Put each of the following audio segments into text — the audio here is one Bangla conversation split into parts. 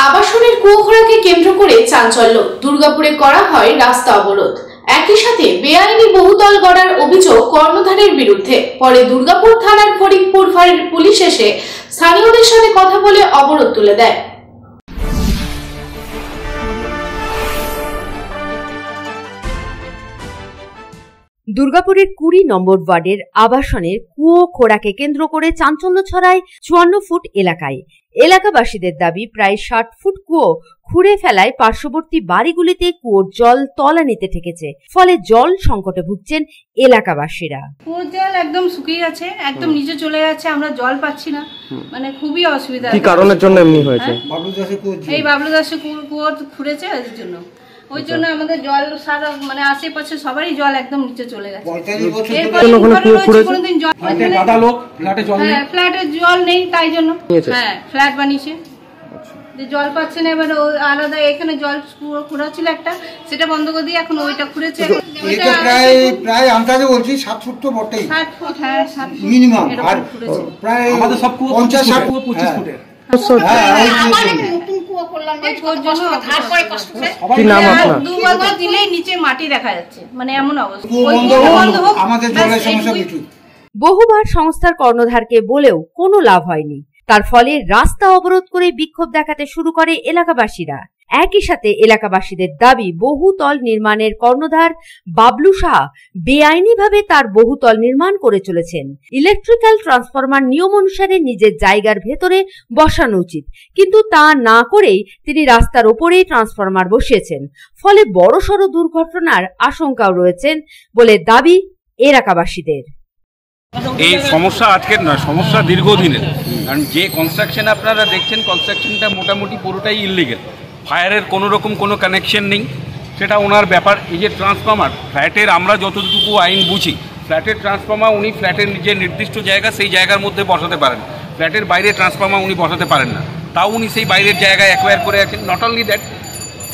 আবাসনের কুয়োখোড়াকে কেন্দ্র করে চাঞ্চল্য, দুর্গাপুরে করা হয় রাস্তা অবরোধ। একই সাথে বেআইনি বহুতল গড়ার অভিযোগ কর্ণধারের বিরুদ্ধে। পরে দুর্গাপুর থানার ফরিদপুর ফাঁড়ির পুলিশ এসে স্থানীয়দের সাথে কথা বলে অবরোধ তুলে দেয়। দুর্গাপুরের 20 নম্বর ওয়ার্ডের আবাসনের কুয়োখোড়াকে কেন্দ্র করে চাঞ্চল্য ছড়ায় 54 ফুট এলাকায়। এলাকাবাসীদের দাবি, প্রায় 60 ফুট কুয়ো খুঁড়ে ফেলায় পার্শ্ববর্তী বাড়িগুলিতে কুয়োর জল তলানিতে ঠেকেছে, ফলে জল সংকটে ভুগছেন এলাকাবাসীরা। কুয়োর জল একদম শুকিয়ে গেছে, একদম নিচে চলে যাচ্ছে, আমরা জল পাচ্ছি না, মানে খুবই অসুবিধা। কি কারণের জন্য এমনি হয়েছে? এই বাবলু দাসের কুয়ো খুঁড়েছে, এর জন্য ওই জন্য আমাদের জল সারা মানে আশেপাশে সবারই জল একদম নিচে চলে গেছে। ফ্ল্যাটে জল নেই, তাই জন্য হ্যাঁ ফ্ল্যাট বানিয়েছে, জল পাচ্ছে না। এবার আলাদা এখানে জল খুঁড়া ছিল একটা, সেটা বন্ধ করে দিয়ে এখন ওইটা খুঁড়েছে। প্রায় আন্দাজে বলছি 7 ফুট তো বটেই, 7 ফুট, হ্যাঁ 7 ফুট মিনিমাম। আর প্রায় আমাদের সব 50-60 ফুট 25 ফুটের। দুবার দিলেই নিচে মাটি দেখা যাচ্ছে, মানে এমন অবস্থা। বহুবার সংস্থার কর্ণধারকে বলেও কোনো লাভ হয়নি। তার ফলে রাস্তা অবরোধ করে বিক্ষোভ দেখাতে শুরু করে এলাকাবাসীরা। একই সাথে এলাকাবাসীদের দাবি, বহুতল নির্মাণের কর্ণধার বাবলু শাহ বেআইনিভাবে তার বহুতল নির্মাণ করে চলেছেন। ইলেকট্রিক্যাল ট্রান্সফরমার নিয়ম অনুসারে নিজের জায়গার ভেতরে বসানো উচিত, কিন্তু তা না করেই তিনি রাস্তার ওপরেই ট্রান্সফরমার বসিয়েছেন। ফলে বড়সড় দুর্ঘটনার আশঙ্কাও রয়েছেন বলে দাবি এলাকাবাসীদের। এই সমস্যা আজকের নয়, সমস্যা দীর্ঘদিনের। কারণ যে কনস্ট্রাকশন আপনারা দেখছেন, কনস্ট্রাকশনটা মোটামুটি পুরোটাই ইললিগেল। ফায়ারের কোনো রকম কোনো কানেকশন নেই, সেটা ওনার ব্যাপার। এই যে ট্রান্সফর্মার, ফ্ল্যাটের আমরা যতটুকু আইন বুঝি, ফ্ল্যাটের ট্রান্সফর্মার উনি ফ্ল্যাটের যে নির্দিষ্ট জায়গা সেই জায়গার মধ্যে বসাতে পারেন, ফ্ল্যাটের বাইরে ট্রান্সফর্মার উনি বসাতে পারেন না। তাও উনি সেই বাইরের জায়গায় অ্যাকোয়ার করে আছেন। নট অনলি দ্যাট,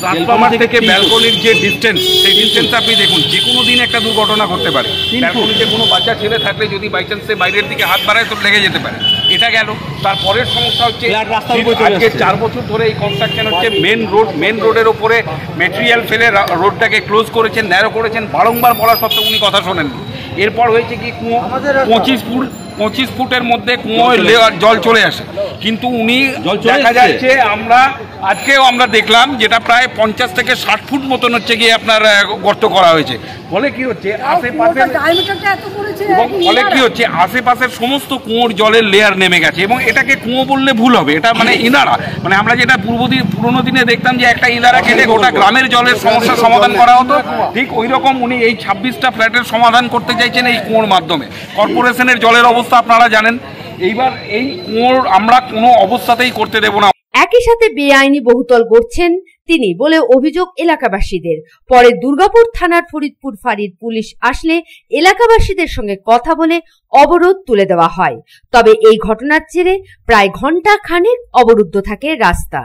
ট্রান্সফর্মার থেকে ব্যালকনির যে ডিস্টেন্স, সেই ডিস্টেন্স আপনি দেখুন, যে কোনো দিন একটা দুর্ঘটনা ঘটতে পারে। ব্যালকনিতে কোনো বাচ্চা ছেলে থাকলে যদি বাই চান্স সে বাইরের দিকে হাত বাড়ায় তো লেগে যেতে পারে। এটা গেল। তারপরের সমস্যা হচ্ছে আজকে 4 বছর ধরে এই কনস্ট্রাকশন হচ্ছে। মেন রোডের ওপরে মেটেরিয়াল ফেলে রোডটাকে ক্লোজ করেছেন, ন্যারো করেছেন। বারংবার বলা সত্ত্বেও উনি কথা শোনেননি। এরপর হয়েছে কি, কুয়ো 25 ফুটের মধ্যে কুয়োয় জল চলে আসে, কিন্তু উনি দেখা যাচ্ছে আজকেও আমরা দেখলাম যেটা প্রায় 50 থেকে 60 ফুট মতন হচ্ছে গিয়ে আপনার গর্ত করা হয়েছে। ফলে কি হচ্ছে, আশেপাশের সমস্ত কুয়োর জলের লেয়ার নেমে গেছে। এবং এটাকে কুয়ো বললে ভুল হবে, এটা মানে ইনারা, মানে আমরা যেটা পুরোনো দিনে দেখতাম যে একটা ইনারা কেটে গোটা গ্রামের জলের সমস্যার সমাধান করা হতো, ঠিক ওই রকম উনি এই 26টা ফ্ল্যাটের সমাধান করতে চাইছেন এই কুয়োর মাধ্যমে। কর্পোরেশনের জলের অবস্থা আপনারা জানেন। এইবার এই কুয়োর আমরা কোনো অবস্থাতেই করতে দেব না। একই সাথে বেআইনি বহুতল গড়ছেন তিনি বলে অভিযোগ এলাকাবাসীদের। পরে দুর্গাপুর থানার ফরিদপুর ফাঁড়ির পুলিশ আসলে এলাকাবাসীদের সঙ্গে কথা বলে অবরোধ তুলে দেওয়া হয়। তবে এই ঘটনার জেরে প্রায় ঘন্টা খানেক অবরুদ্ধ থাকে রাস্তা।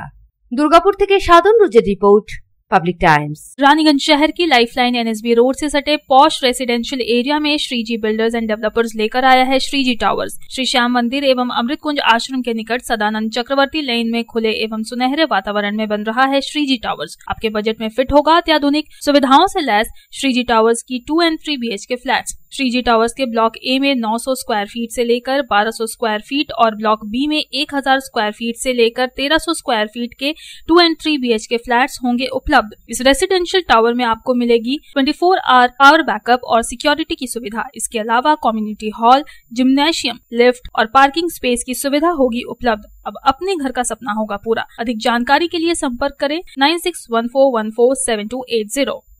দুর্গাপুর থেকে সাধন রুজের রিপোর্ট, पब्लिक टाइम्स। रानीगंज शहर की लाइफलाइन एनएसबी रोड से सटे पॉश रेसिडेंशियल एरिया में श्रीजी बिल्डर्स एंड डेवलपर्स लेकर आया है श्रीजी टावर्स। श्री श्याम मंदिर एवं अमृत कुंज आश्रम के निकट सदानंद चक्रवर्ती लेन में खुले एवं सुनहरे वातावरण में बन रहा है श्रीजी टावर्स। आपके बजट में फिट होगा अत्याधुनिक सुविधाओं से लैस श्रीजी टावर्स की 2 और 3 BHK फ्लैट्स। श्रीजी टावर्स के ब्लॉक ए में 900 स्क्वायर फीट से लेकर 1200 स्क्वायर फीट और ब्लॉक बी में 1000 स्क्वायर फीट से लेकर 1300 स्क्वायर फीट के 2 और 3 BHK फ्लैट्स होंगे उपलब्ध। इस रेसिडेंशियल टावर में आपको मिलेगी 24 आवर पावर बैकअप और सिक्योरिटी की सुविधा। इसके अलावा कम्युनिटी हॉल, जिम्नेशियम, लिफ्ट और पार्किंग स्पेस की सुविधा होगी उपलब्ध। अब अपने घर का सपना होगा पूरा। अधिक जानकारी के लिए संपर्क करें 9614147280।